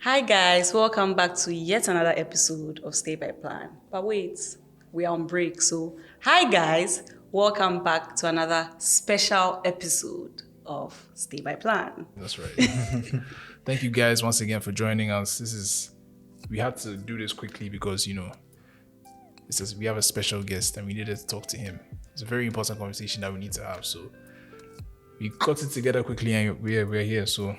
Hi guys, welcome back to yet another episode of Stay by Plan. But wait, we are on break. So, hi guys, welcome back to another special episode of Stay by Plan. That's right. Thank you guys once again for joining us. We had to do this quickly because, we have a special guest and we needed to talk to him. It's a very important conversation that we need to have. So we got it together quickly and we're here. So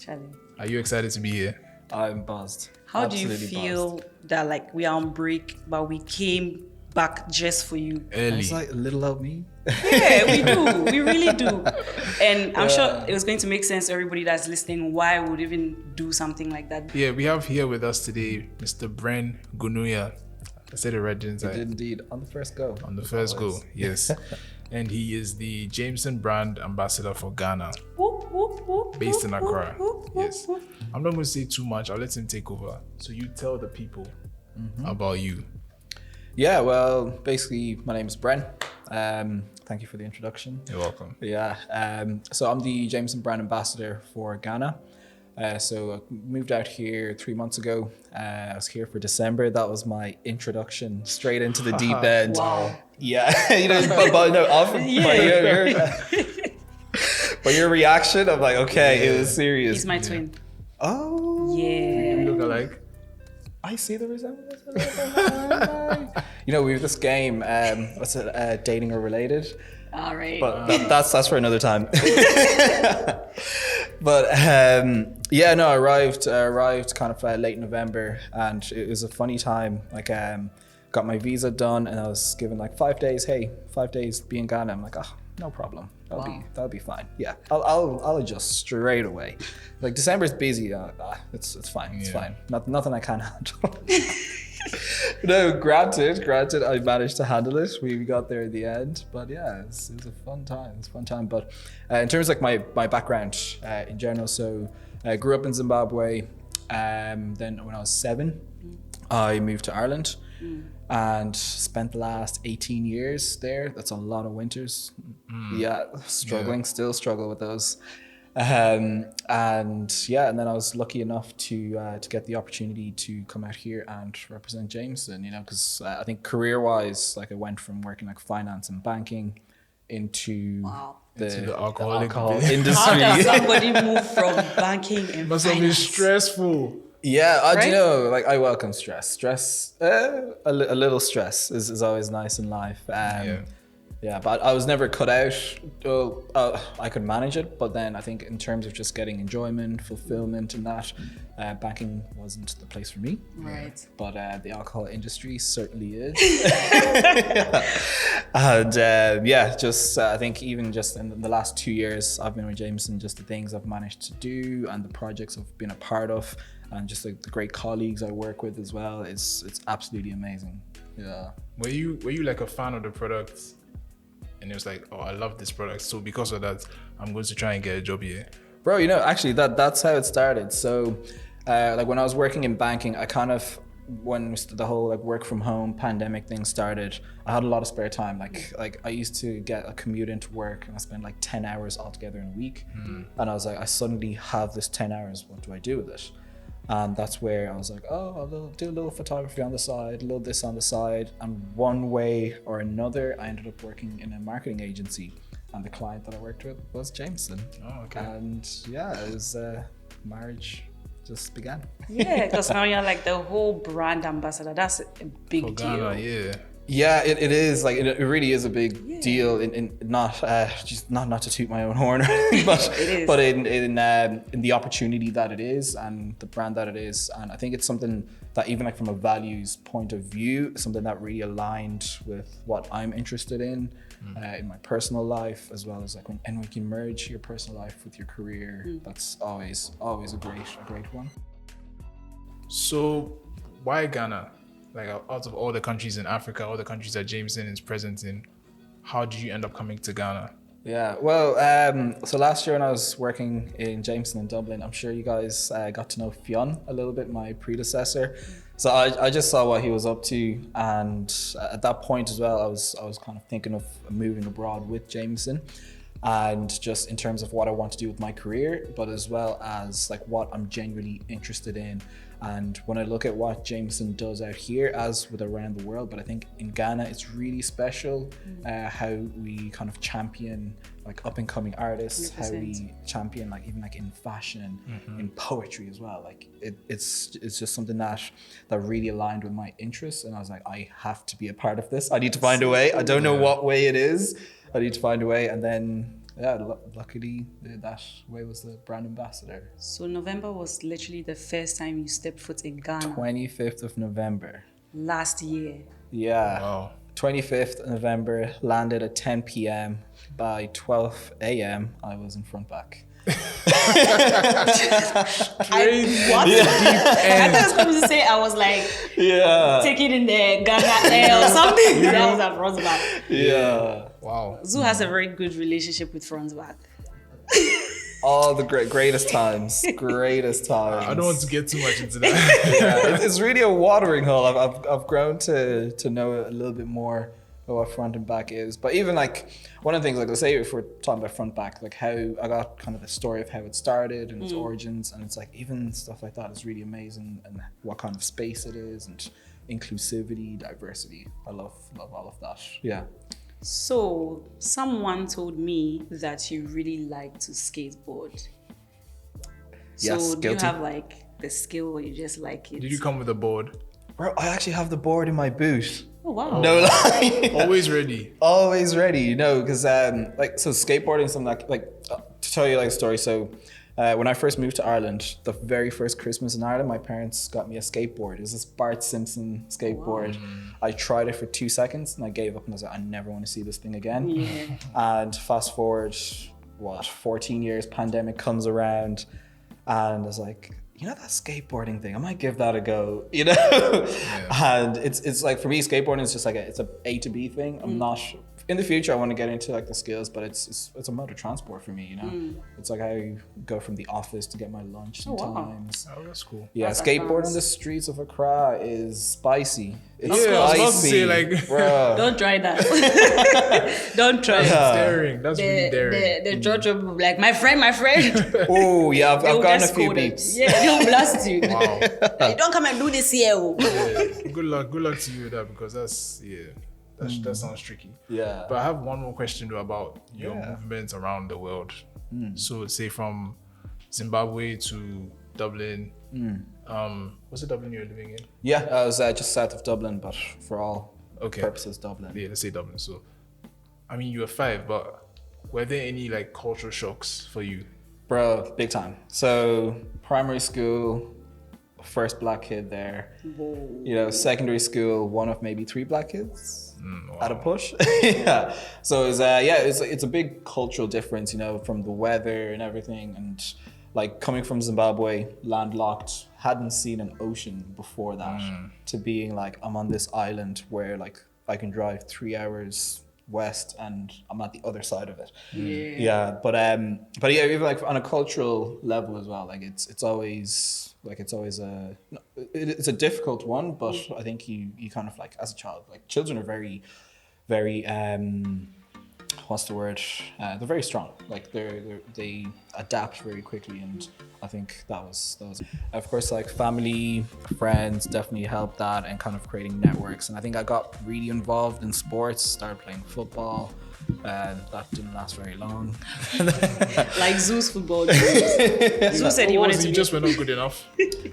Charlie, are you excited to be here? I'm buzzed. how Absolutely do you feel that we are on break, but we came back just for you? Early. It's like a little out me. Yeah, we do. We really do. And I'm sure it was going to make sense to everybody that's listening why we would even do something like that. Yeah, we have here with us today Mr. Bren Gonouya. I said it right, didn't I? Did indeed on the first go. On the first go, yes. And he is the Jameson brand ambassador for Ghana, Whoop, whoop, whoop, based in whoop, Accra. whoop, whoop, Yes. whoop. I'm not going to say too much. I'll let him take over. So you tell the people about you. Yeah, well, basically, my name is Bren. Thank you for the introduction. You're welcome. Yeah, so I'm the Jameson brand ambassador for Ghana. So I moved out here 3 months ago. I was here for December. That was my introduction straight into the deep end. Wow. Yeah, but no, often by your reaction, I'm like, okay, it was serious. He's my twin. Oh, Yeah. We look alike. I see the resemblance. We have this game. What's it? Dating or related. All right. But that's for another time. But I arrived kind of late November, and it was a funny time. Got my visa done, and I was given 5 days. Hey, 5 days be in Ghana. I'm like, oh, no problem. That'll be fine. Yeah, I'll adjust straight away. December's busy. It's fine. It's fine. Nothing I can't handle. No, granted, I managed to handle it. We got there at the end, but yeah, it was a fun time. It's a fun time. But in terms of my background in general, so I grew up in Zimbabwe. Then when I was 7, I moved to Ireland and spent the last 18 years there. That's a lot of winters. Yeah, still struggle with those. And then I was lucky enough to get the opportunity to come out here and represent Jameson, because I think career-wise, I went from working finance and banking into the alcohol industry. How does somebody move from banking and Must have been finance? stressful. Yeah, Right? I welcome stress. A little stress is always nice in life. Yeah, but I was never cut out. I could manage it, but then I think in terms of just getting enjoyment, fulfillment in that, banking wasn't the place for me. Right. But the alcohol industry certainly is. And I think even just in the last 2 years I've been with Jameson, just the things I've managed to do and the projects I've been a part of, and just the great colleagues I work with as well, it's absolutely amazing. Yeah. Were you a fan of the product? And it was like, oh, I love this product. So because of that, I'm going to try and get a job here. Bro, actually that's how it started. So when I was working in banking, I kind of, when the whole work from home pandemic thing started, I had a lot of spare time. I used to get a commute into work and I spent 10 hours altogether in a week. And I was like, I suddenly have this 10 hours. What do I do with it? And that's where I was like, oh, I'll do a little photography on the side, a little this on the side. And one way or another, I ended up working in a marketing agency. And the client that I worked with was Jameson. Oh, okay. And yeah, it was marriage just began. Yeah, because now you're the whole brand ambassador. That's a big For deal. Ghana, yeah. Yeah, it is. It really is a big deal. In not just not to toot my own horn, but It is. but in the opportunity that it is and the brand that it is, and I think it's something that even from a values point of view, something that really aligned with what I'm interested in my personal life, as well as when we can merge your personal life with your career. That's always a great one. So why Ghana? Out of all the countries in Africa, all the countries that Jameson is present in, how did you end up coming to Ghana? Yeah, well, so last year when I was working in Jameson in Dublin, I'm sure you guys got to know Fionn a little bit, my predecessor. So I just saw what he was up to, and at that point as well, I was kind of thinking of moving abroad with Jameson. and just in terms of what I want to do with my career, but as well as like what I'm genuinely interested in. And when I look at what Jameson does out here, as with around the world, but I think in Ghana it's really special how we kind of champion like up and coming artists, 100%. how we champion like even like in fashion, in poetry as well. Like it's just something that really aligned with my interests, and I was like, I have to be a part of this. I need to find a way. I don't know what way it is. I need to find a way, and then. Yeah, luckily that way was the brand ambassador. So November was literally the first time you stepped foot in Ghana. 25th of November. Last year. Yeah. Wow. 25th of November, landed at 10 p.m. By 12 a.m. I was in front back. What? I thought I was going to say I was like taking in the Ghana air or something. That was at front back. Yeah. Wow. Zoo has a very good relationship with front back. All the greatest times. Greatest times. I don't want to get too much into that. Yeah, it's really a watering hole. I've grown to know a little bit more of what front and back is. But even like one of the things, like let's say if we're talking about front back, like how I got kind of the story of how it started and its origins, and it's like even stuff like that is really amazing, and what kind of space it is, and inclusivity, diversity. I love all of that. Yeah. So someone told me that you really like to skateboard. So Yes, do guilty. you have like the skill or you just like it? Did you come with a board? Bro, I actually have the board in my boot. Oh wow. No lie. Always ready. Always ready, you know, because like so skateboarding is something like to tell you like a story. So when I first moved to Ireland, the very first Christmas in Ireland, my parents got me a skateboard. It was this Bart Simpson skateboard. Wow. I tried it for 2 seconds and I gave up and I was like, I never want to see this thing again. Yeah. And fast forward, 14 years, pandemic comes around, and I was like, you know, that skateboarding thing, I might give that a go, you know? Yeah. And it's like, for me, skateboarding is just like it's a A to B thing. I'm not, in the future, I want to get into like the skills, but it's a mode of transport for me, you know? It's like I go from the office to get my lunch Oh, wow. sometimes. Oh, that's cool. Yeah, That skateboarding sounds- the streets of Accra is spicy. It's Yeah, I was spicy, about to say, like- bro. Don't try that. Don't try it. Yeah. Daring. That's really daring. The judge will be like, my friend. Oh yeah, I've They'll gotten get a few scolded. beeps. Yeah, they'll blast you. Wow. Like, don't come and do this here. Oh. Yeah. Good luck to you with that, because that sounds tricky. Yeah. But I have one more question though about your Yeah. movements around the world. So say from Zimbabwe to Dublin. Was it Dublin you were living in? Yeah, I was just south of Dublin, but for all Okay. purposes, Dublin. Yeah, let's say Dublin. So, I mean, you were 5, but were there any like cultural shocks for you? Bro, big time. So primary school, first black kid there. You know, secondary school, one of maybe 3 black kids at a push. Yeah. So it's a big cultural difference, you know, from the weather and everything, and like coming from Zimbabwe, landlocked, hadn't seen an ocean before that, to being like, I'm on this island where like I can drive 3 hours west and I'm at the other side of it. Yeah, but yeah, even like on a cultural level as well, like it's always a difficult one, but I think you kind of like, as a child, like children are very what's the word? They're very strong. Like they adapt very quickly, and I think that was of course like family, friends definitely helped that, and kind of creating networks. And I think I got really involved in sports, started playing football. That didn't last very long. Like Zeus football. Zeus said he wanted to You be. just were not good enough.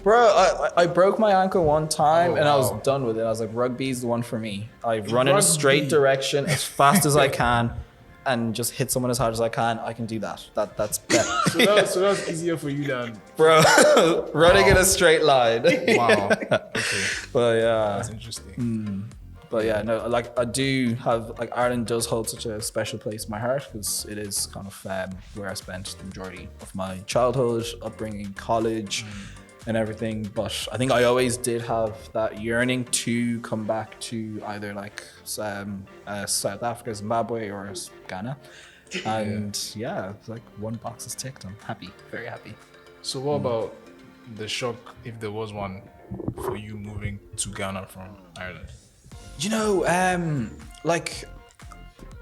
Bro, I broke my ankle one time Oh, and I was wow. done with it. I was like, rugby's the one for me. I run in a Rugby. straight direction as fast as I can and just hit someone as hard as I can. I can do that. That's better. So that's easier for you than. Bro, running in a straight line. Wow. Okay. But yeah. That's interesting. But yeah, no, like I do have, like Ireland does hold such a special place in my heart, because it is kind of where I spent the majority of my childhood, upbringing, college and everything. But I think I always did have that yearning to come back to either like South Africa, Zimbabwe, or Ghana. And yeah, it's like one box is ticked. I'm happy, very happy. So what about the shock, if there was one, for you moving to Ghana from Ireland? You know, like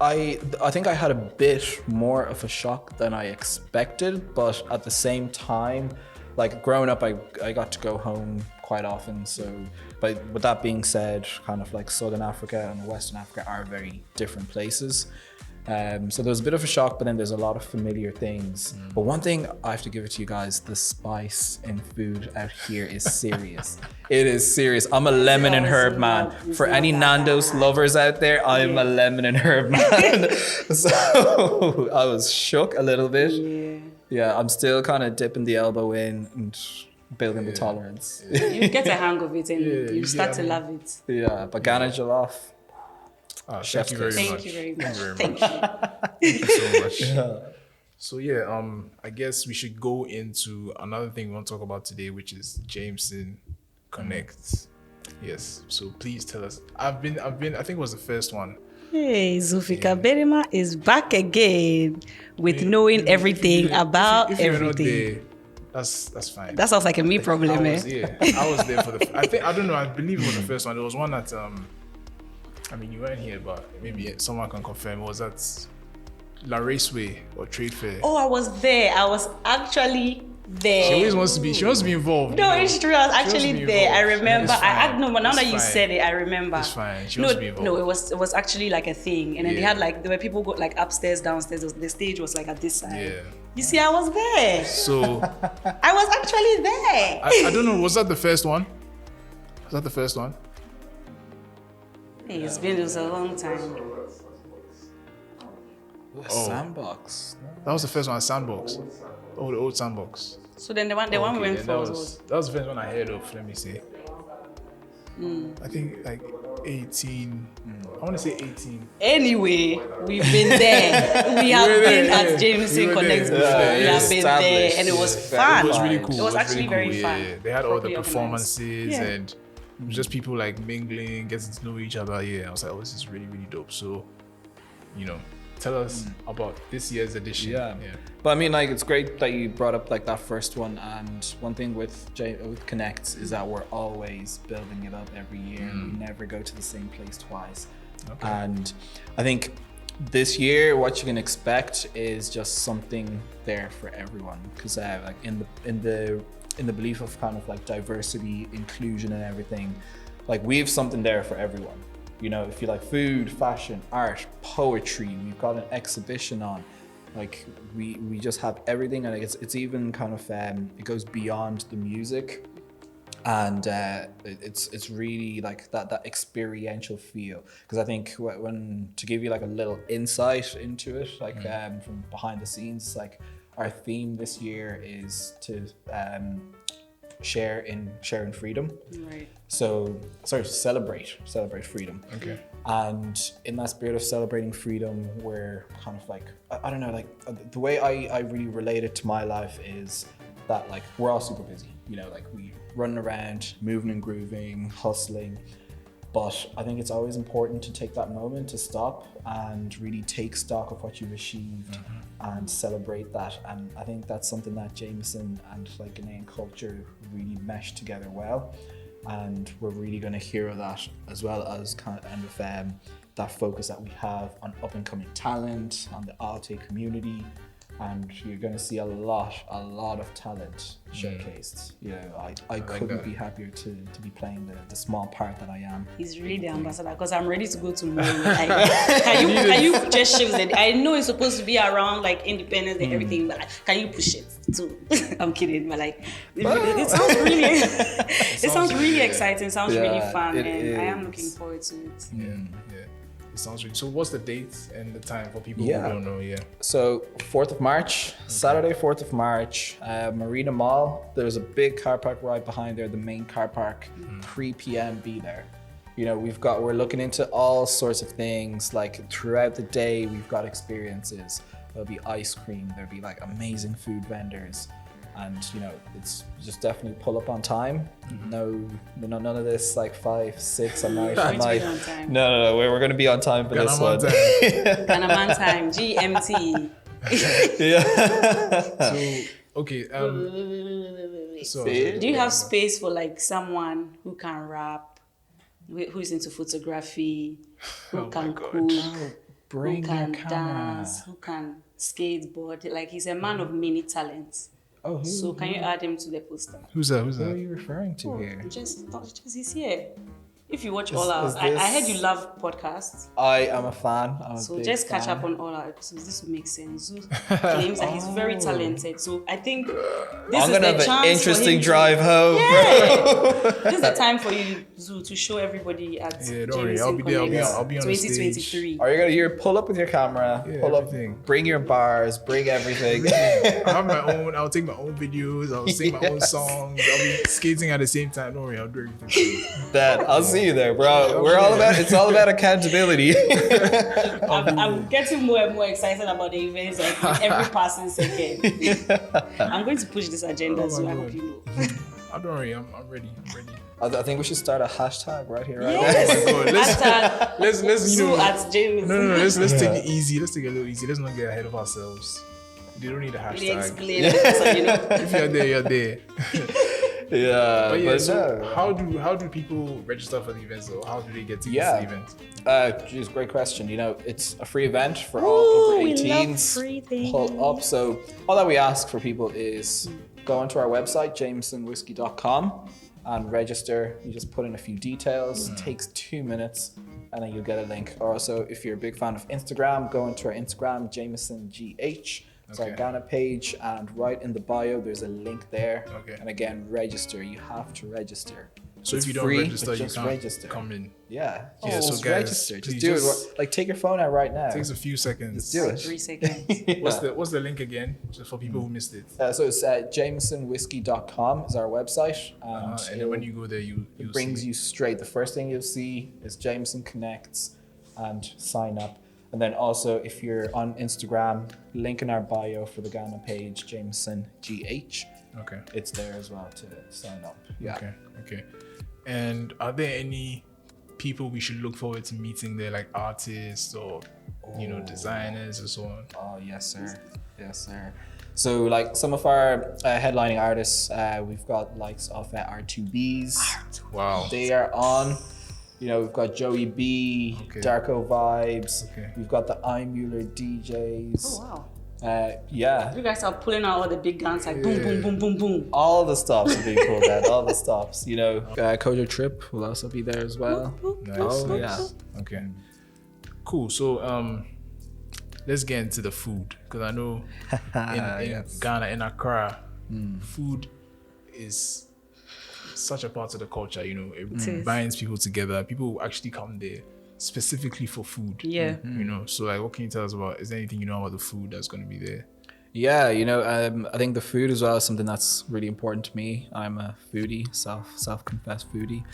I think I had a bit more of a shock than I expected, but at the same time, like growing up, I got to go home quite often. So, but with that being said, kind of like Southern Africa and Western Africa are very different places. So there was a bit of a shock, but then there's a lot of familiar things. But one thing I have to give it to you guys, the spice in food out here is serious. It is serious. I'm a lemon and herb man. For any Nando's lovers out there, I'm a lemon and herb man. So I was shook a little bit. Yeah, I'm still kind of dipping the elbow in and building the tolerance. You get a hang of it and you start to love it. Yeah, but Ghana jollof. Thank you very much. Thank you very much. Thank you so much. So I guess we should go into another thing we want to talk about today, which is Jameson Connects. Yes. So please tell us. I think it was the first one. Hey, Zulfika Berima is back again with knowing everything about if you're everything. Not there, that's fine. That sounds like a me problem, I was there for I believe it was the first one. There was one that I mean, you weren't here, but maybe someone can confirm. Was that La Raceway or Trade Fair? Oh, I was there. I was actually there. She always wants to be involved. No, it's true. I was actually there. I remember. No, but now that you said it, I remember. It's fine. She wants to be involved. No, it was actually like a thing, and then they had there were people go like upstairs, downstairs. The stage was like at this side. Yeah. You see, I was there. So I was actually there. I don't know. Was that the first one? Was that the first one? Hey, it was a long time. Sandbox. That was the first one, Sandbox. Oh, the old Sandbox. So then the one we went for was that was the first one I heard of. Let me see. I think like 18. I want to say 18. Anyway, we've been there. We have been at Jameson Connects before. We have been there, and it was fun. It was really cool. It was actually really very cool. fun. Yeah. They had all the Properly performances organized. and just people like mingling, getting to know each other. Yeah, I was like, oh, this is really, really dope. So, tell us about this year's edition. Yeah. But I mean, like, it's great that you brought up like that first one. And one thing with Connects is that we're always building it up every year. We never go to the same place twice. Okay. And I think this year, what you can expect is just something there for everyone. Because like in the belief of kind of like diversity, inclusion, and everything, like we have something there for everyone. If you like food, fashion, art, poetry, we've got an exhibition on. Like we just have everything, and it's even kind of it goes beyond the music, and it's really like that experiential feel. Because I think when to give you like a little insight into it, like from behind the scenes, like our theme this year is to share in freedom. Right. So celebrate freedom. Okay. And in that spirit of celebrating freedom, we're kind of like, I don't know, like the way I really relate it to my life is that like we're all super busy, like we running around, moving and grooving, hustling. But I think it's always important to take that moment to stop and really take stock of what you've achieved and celebrate that. And I think that's something that Jameson and like Ghanaian culture really mesh together well. And we're really going to hear that, as well as kind of that focus that we have on up and coming talent, on the Alte community. And you're going to see a lot of talent showcased. I couldn't be happier to be playing the small part that I am. He's really the ambassador, because I'm ready to go tomorrow. Like, can you just shift it? I know it's supposed to be around like independence and everything, but can you push it too? I'm kidding, but like it sounds really it sounds really exciting, sounds really fun, and I am looking forward to it. Yeah. It sounds really. So what's the date and the time for people who don't know? Yeah. So 4th of March, Saturday, 4th of March, Marina Mall. There's a big car park right behind there, the main car park. 3 p.m. be there. We're looking into all sorts of things. Like throughout the day, we've got experiences. There'll be ice cream. There'll be like amazing food vendors. And it's just definitely pull up on time. No, none of this like 5, 6 at night. No. We're going to be on time for this one. Ganaman time, GMT. So okay. Do you have space for like someone who can rap, who's into photography, who can cook? Bring who can your camera. dance, who can skateboard. Like he's a man of many talents. Oh, So can you add him to the poster? Who's that? Who are you referring to here? Just he's here. If you watch Is- all our, is I heard this- you love podcasts. I am a fan. I'm a So big just catch fan. up on all our episodes. This will make sense. Zoo claims that he's very talented. So I think this I'm is gonna the have chance an interesting for him drive home. This is the time for you, Zoo, to show everybody at Yeah, don't worry. I'll Jameson be there. Connects I'll be on the stage. 2023. Are you gonna here? Pull up with your camera. Yeah, pull everything. up. Bring your bars. Bring everything. I have my own. I'll take my own videos. I'll sing my own songs. I'll be skating at the same time. Don't worry. I'll do everything for you. Dad, I'll see you there, bro. We're all about. It's all about accountability. I'm getting more and more excited about the events like every passing second. I'm going to push this agenda, Oh so my I God. hope you know. Don't worry. I'm ready. I'm ready. I think we should start a hashtag right here, right Yes. Oh my God, Hashtag let's you Zoo know. at Jameson. No. Let's take it easy. Let's take it a little easy. Let's not get ahead of ourselves. They don't need a Really hashtag. explain it, so you know. If you're there, you're there. now. Yeah, But yeah, but so no. how do people register for the events though? How do they get to Yeah. this event? Geez, great question. You know, it's a free event for Ooh, all over we love 18s. free things. Pull up. So all that we ask for people is go onto our website, jamesonwhiskey.com, and register. You just put in a few details. It takes 2 minutes, and then you'll get a link. Or also, if you're a big fan of Instagram, go into our Instagram, JamesonGH. It's our Okay. Ghana page, and right in the bio, there's a link there. Okay. And again, register. You have to register. So It's if you don't free, register, but you just can't register. come in. Yeah. Yeah, so Just guys, register. Just please do just- it. Like, take your phone out right now. It takes a few seconds. do it. 3 seconds. What's the link again? Just for people who missed it. So it's jamesonwhiskey.com is our website, and, And then when you go there, you it brings you straight. The first thing you'll see is Jameson Connects, and sign up. And then also, if you're on Instagram, link in our bio for the Ghana page, Jameson GH. Okay. It's there as well to sign up. Yeah. Okay. And are there any people we should look forward to meeting there, like artists or designers or so on? Oh, yes, sir. Yes, sir. So, like some of our headlining artists, we've got likes of R2Bs. Wow. They are on. You know, we've got Joey B, Okay. Darko Vibes. Okay. We've got the iMuller DJs. Oh wow. Yeah. You guys are pulling out all the big guns like boom, boom, boom, boom, boom. All the stops are being pulled out. All the stops. You know, Kojo Trip will also be there as well. Nice. Oh, nice. Okay. Cool. So let's get into the food, because I know in Yes. Ghana, in Accra, food is such a part of the culture. You know, it is. binds people together. People actually come there specifically for food. Yeah. You know, so like, what can you tell us about? Is there anything you know about the food that's going to be there? Yeah, you know, I think the food as well is something that's really important to me. I'm a foodie, self-confessed foodie.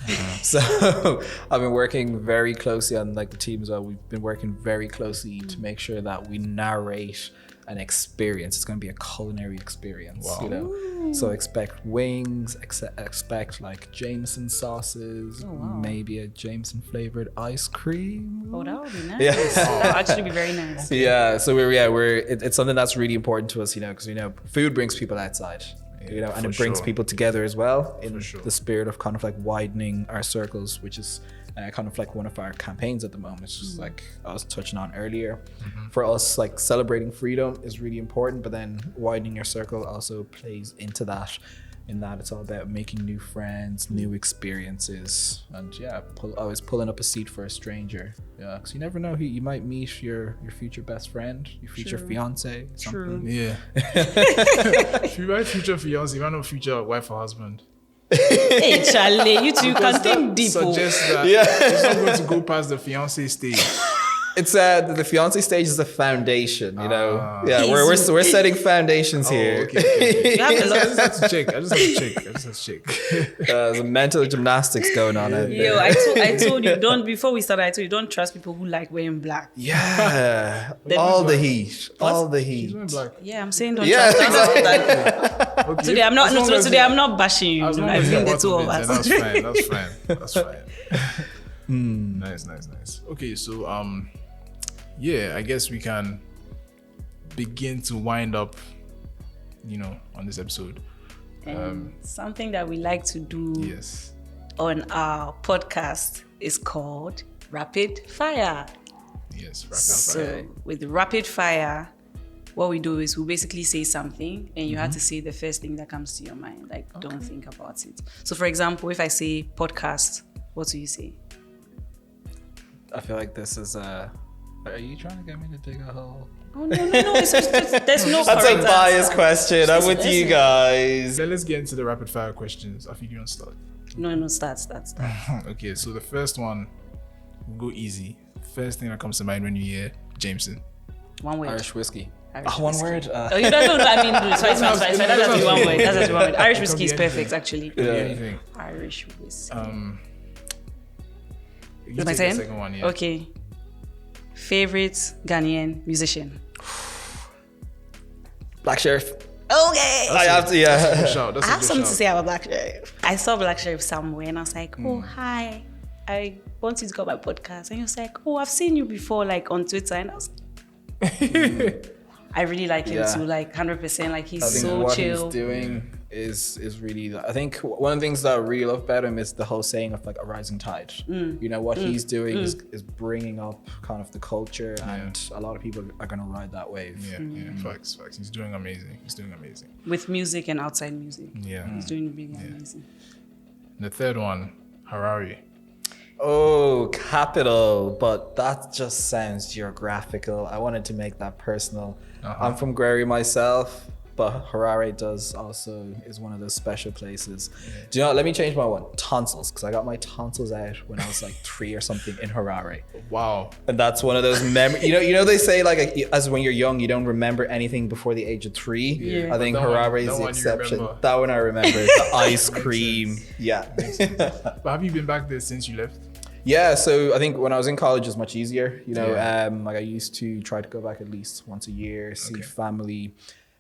So I've been working very closely on like the team as well. We've been working very closely to make sure that we narrate an experience. It's going to be a culinary experience, Wow. you know. So expect wings, expect like Jameson sauces, maybe a Jameson flavored ice cream. Oh, that would be nice. Yeah. That would actually be very nice. Yeah, so it's something that's really important to us, you know, because food brings people outside, you know, and for it brings sure. people together as well in For sure. the spirit of kind of like widening our circles, which is kind of like one of our campaigns at the moment. It's just like I was touching on earlier. For us, like celebrating freedom is really important, but then widening your circle also plays into that. In that it's all about making new friends, new experiences, and yeah, always pulling up a seat for a stranger. Yeah, because you never know who you might meet, your future best friend, your future fiance. Something. Yeah. If you write future fiance, you might know future wife or husband. Hey, Charlie, you two can think deep. Oh. Suggest that Yeah. it's not going to go past the fiance stage. It's the fiance stage is the foundation, you know. Yeah, we're setting foundations here. Okay. You have a I lot. just have to check. I just have to check. There's mental gymnastics going on out Yo, there. I told you, before we started, I told you, don't trust people who like wearing black. Yeah, all the heat, all the She's heat. wearing black. Yeah, I'm saying don't Yeah, trust people. Okay. Today I'm not, As long as today you- I'm not bashing you. As long I as think you're the two of part us. it, then that's fine. Nice. Okay, so yeah, I guess we can begin to wind up, on this episode. And something that we like to do Yes. on our podcast is called Rapid Fire. Yes, rapid fire. So with rapid fire, what we do is we basically say something and you have to say the first thing that comes to your mind. Like, don't think about it. So for example, if I say podcast, what do you say? I feel like this is Are you trying to get me to dig a hole? Oh, no. It's there's no That's a correct biased answer. question. I'm with you guys. So let's get into the rapid fire questions. I think you want to start. No, start. Okay, so the first one, we'll go easy. First thing that comes to mind when you hear Jameson. One word. Irish whiskey. Irish One whiskey. word. Oh, you don't know. I mean, it's fine. That's actually one word. That's actually one word. Irish It can whiskey be is anything. perfect, actually. Could be anything. Irish whiskey. You Is my take the turn? second one, yeah. Okay. Favorite Ghanaian musician. Black Sheriff. Okay. I have to. Good Yeah. shout. That's I a have good something shout. to say about Black Sheriff. I saw Black Sheriff somewhere and I was like, oh, hi. I want you to go on my podcast. And he was like, oh, I've seen you before, like on Twitter. And I was I really like him Yeah. too, like 100%. Like he's I think so what chill. he's doing is really. I think one of the things that I really love about him is the whole saying of like a rising tide. You know what he's doing is bringing up kind of the culture, and a lot of people are gonna ride that wave. Yeah, facts. He's doing amazing. With music and outside music. Yeah. He's doing really amazing. The third one, Harare. Oh, capital, but that just sounds geographical. I wanted to make that personal. I'm from Gwery myself, but Harare is one of those special places. Do you know? Let me change my one. Tonsils, because I got my tonsils out when I was like 3 or something in Harare, Wow. and that's one of those memories. You know they say like as when you're young, you don't remember anything before the age of 3. Yeah. I think That one- Harare is that the one you exception. remember. That one I remember. The ice cream. Yeah. But have you been back there since you left? Yeah, so I think when I was in college, it was much easier. You know, Yeah. like I used to try to go back at least once a year, see Okay. family.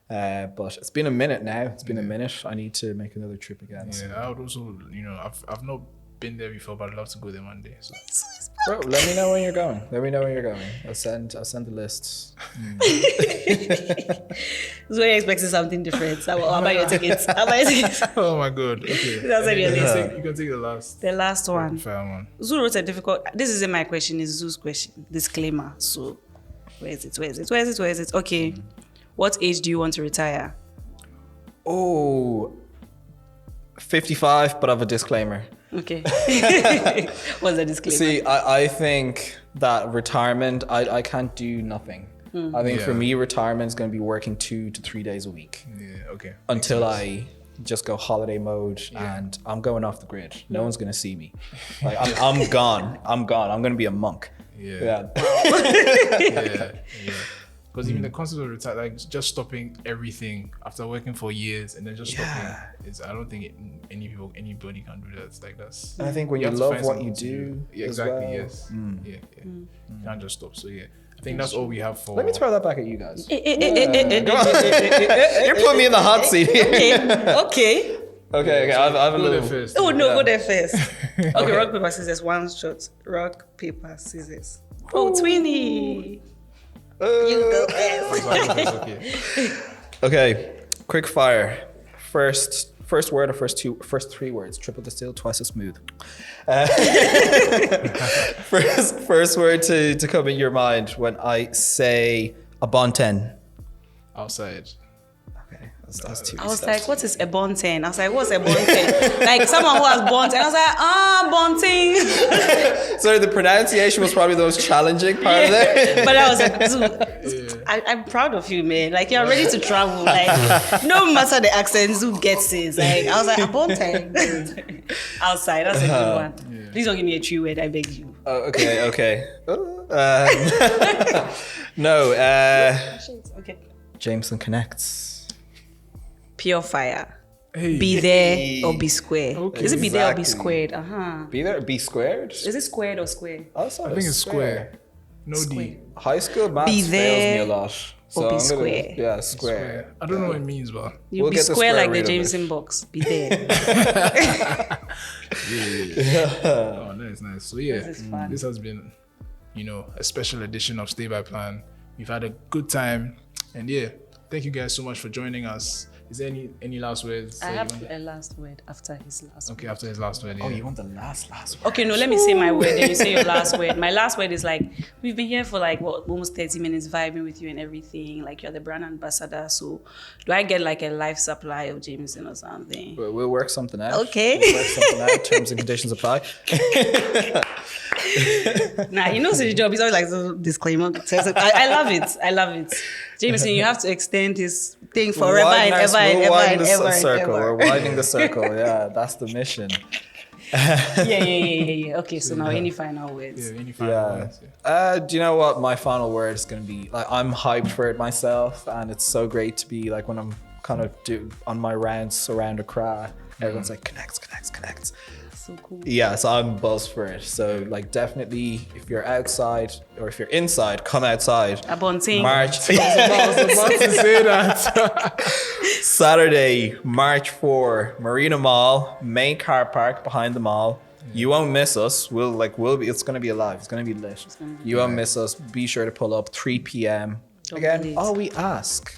But it's been a minute now. It's been a minute. I need to make another trip again. So. Yeah, I would also, I've not been there before, but I'd love to go there one day. So Bro, let me know when you're going. I'll send the list. So you're expecting something different. So how about your tickets? oh my god. Okay. That's what you're listening. You can take the last The last one. fair one. Zoo wrote a difficult. This isn't my question. It's Zoo's question. Disclaimer. So, where is it? Okay. What age do you want to retire? Oh, 55, but I have a disclaimer. Okay. What's the disclaimer? See, I think that retirement, I can't do nothing. I think for Yeah. me, retirement is going to be working 2 to 3 days a week. Yeah, okay. Until I just go holiday mode and I'm going off the grid. No one's gonna see me. Like I'm gone. I'm going to be a monk. Yeah. Yeah. Because even the concept of retire, like just stopping everything after working for years and then just stopping is, I don't think anybody can do that. It's like that's. And I think when you have to love find what something you to do, Yeah, as exactly. well. Yes. Yeah. You can't just stop. So yeah, I think that's all we have for. Let me throw that back at you guys. You're You're putting me in the hot seat here. Okay. Okay. I have a Go there little. first. Oh no, go there first. Okay, rock, paper, scissors. One shot. Rock, paper, scissors. Oh, Twinny. You go first. Okay. Okay. Quick fire. First word or first 3 words. Triple distilled, twice as smooth. First word to come in your mind when I say a bonten. Outside. Okay, that's 2. I was like, what is a bonten? I was like, what's a bonten? Like someone who has bonten. I was like, bonten. So the pronunciation was probably the most challenging part of it. But I was like, Zoo, I'm proud of you, man. Like you're ready to travel. Like no matter the accent, Zoo gets it. Like I was like, a bonten. Outside, that's a good one. Please don't give me a true word, I beg you. Oh, okay. No, Okay. Jameson Connects. Pure fire. Hey. Be there or be square. Okay. Is it be there or be Exactly. squared? Uh-huh. Be there, be squared. Is it squared or square? I I think it's square. No Square. D. High school maths Be fails there me a lot. So or be I'm gonna- square. Yeah, square. I don't know what it means, but You We'll be get the square square like the root of it. Jameson box. Be there. oh, nice. So yeah, This is fun. this has been, a special edition of Stay by Plan. We've had a good time, and yeah, thank you guys so much for joining us. Is there any last words? I have a last word after his last word. Okay, after his last word. Yeah. Oh, you want the last word? Okay, no, let me say my word, then you say your last word. My last word is like, we've been here for like, almost 30 minutes vibing with you and everything. Like, you're the brand ambassador. So, do I get like a life supply of Jameson or something? We'll work something out. Okay. We'll work something out. Terms and conditions apply. Nah, he knows his job. He's always like, disclaimer. I love it. I love it. Jameson, you have to extend his thing forever and ever and ever and ever and circle. ever. We're widening the circle. Yeah, that's the mission. Yeah. Okay, so now any final words? Yeah, any final words? Do you know what my final word is going to be? Like, I'm hyped for it myself, and it's so great to be like when I'm kind of on my rounds around Accra. Everyone's like, connects. So cool. Yeah, so I'm buzzed for it. So like, definitely, if you're outside or if you're inside, come outside. Abonting. March. I was about to say that. Saturday, March 4, Marina Mall, main car park behind the mall. You won't miss us. We'll be. It's gonna be alive. It's gonna be lit. You won't miss us. Be sure to pull up 3 p.m. Again, all we ask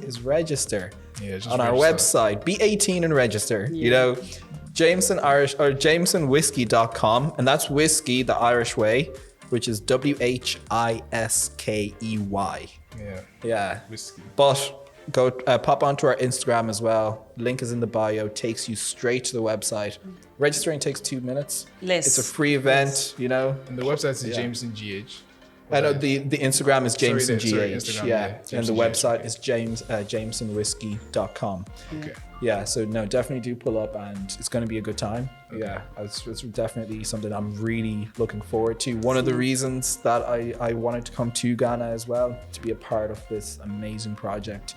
is register Yeah, on our website. Be 18 and register. Yeah. You know, Jameson Irish or JamesonWhiskey.com, and that's whiskey the Irish way, which is WHISKEY. Yeah. Whiskey. But go pop onto our Instagram as well. Link is in the bio. Takes you straight to the website. Registering takes 2 minutes. Less. It's a free event, you know. And the website is Jameson GH. I know the Instagram is Jameson Sorry, GH. Instagram, yeah. yeah. And the Jameson website GH, is JamesonWhiskey.com. Okay. Yeah, so no, definitely do pull up, and it's going to be a good time. Yeah, it's definitely something I'm really looking forward to. One of the reasons that I wanted to come to Ghana as well, to be a part of this amazing project.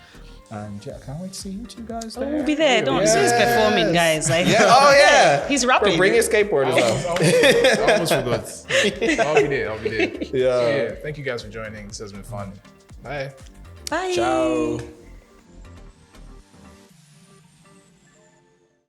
And yeah, I can't wait to see you two guys there. We'll be there. Don't. So he's performing, guys. Like, Yeah. Oh yeah. He's rapping. Bring your skateboard as well. I almost forgot. I'll be there. Yeah. Yeah. Thank you guys for joining. This has been fun. Bye. Bye. Ciao.